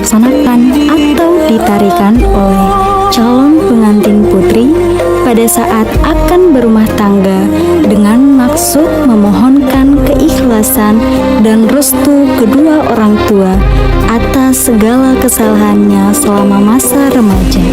dilaksanakan atau ditarikan oleh calon pengantin putri pada saat akan berumah tangga dengan maksud memohonkan keikhlasan dan restu kedua orang tua atas segala kesalahannya selama masa remaja.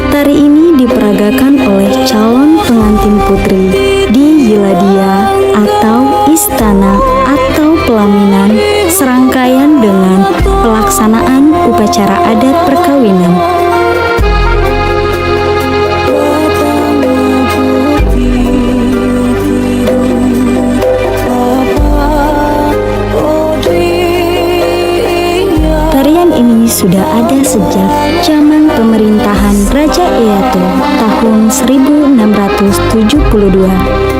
Tari ini diperagakan oleh calon pengantin putri di Yiladia atau istana atau pelaminan, serangkaian dengan pelaksanaan upacara adat perkawinan. Tarian ini sudah ada sejak zaman pemerintahan Raja Eyato tahun 1672,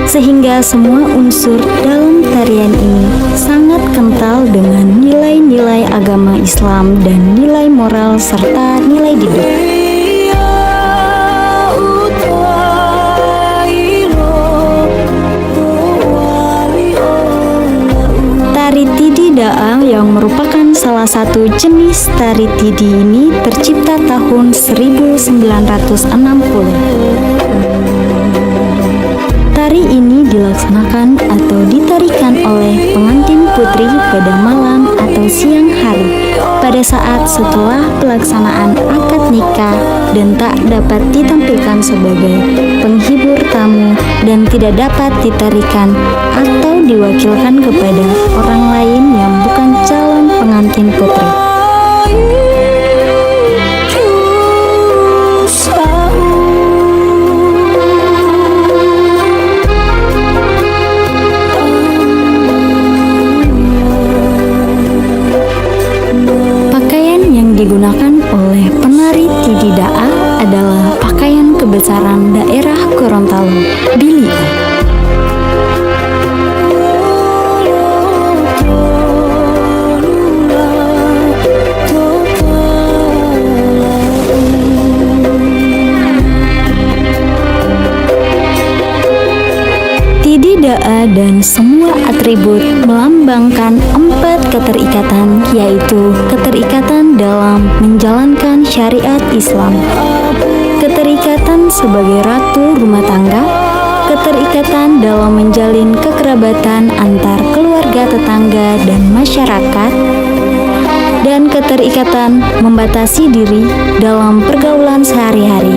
sehingga semua unsur dalam tarian ini sangat kental dengan nilai-nilai agama Islam dan nilai moral serta nilai didik. Tari Tidi Da'a yang merupakan salah satu jenis tari Tidi ini tercipta tahun 1960. Tari ini dilaksanakan atau ditarikan oleh pengantin putri pada malam atau siang hari pada saat setelah pelaksanaan akad nikah dan tak dapat ditampilkan sebagai penghibur tamu dan tidak dapat ditarikan atau diwakilkan kepada orang lain yang bukan calon pengantin putri. Digunakan oleh penari Tidi Da'a adalah pakaian kebesaran daerah Gorontalo, Bili. Tidi Da'a dan semua atribut melambangkan 4 keterikatan, yaitu keterikatan dalam menjalankan syariat Islam, keterikatan sebagai ratu rumah tangga, keterikatan dalam menjalin kekerabatan antar keluarga, tetangga, dan masyarakat, dan keterikatan membatasi diri dalam pergaulan sehari-hari,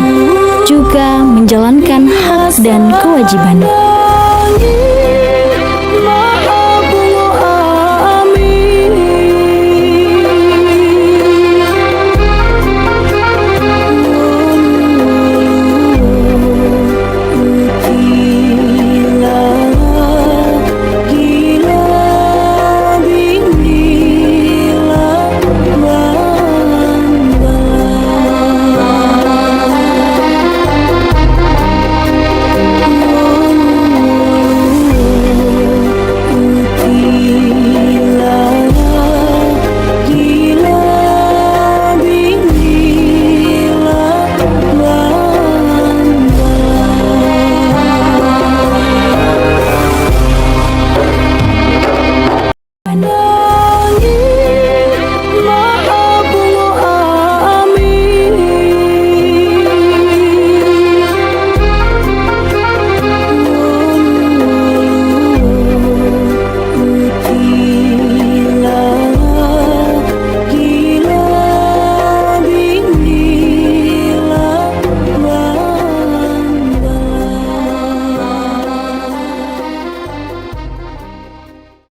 juga menjalankan hak dan kewajiban.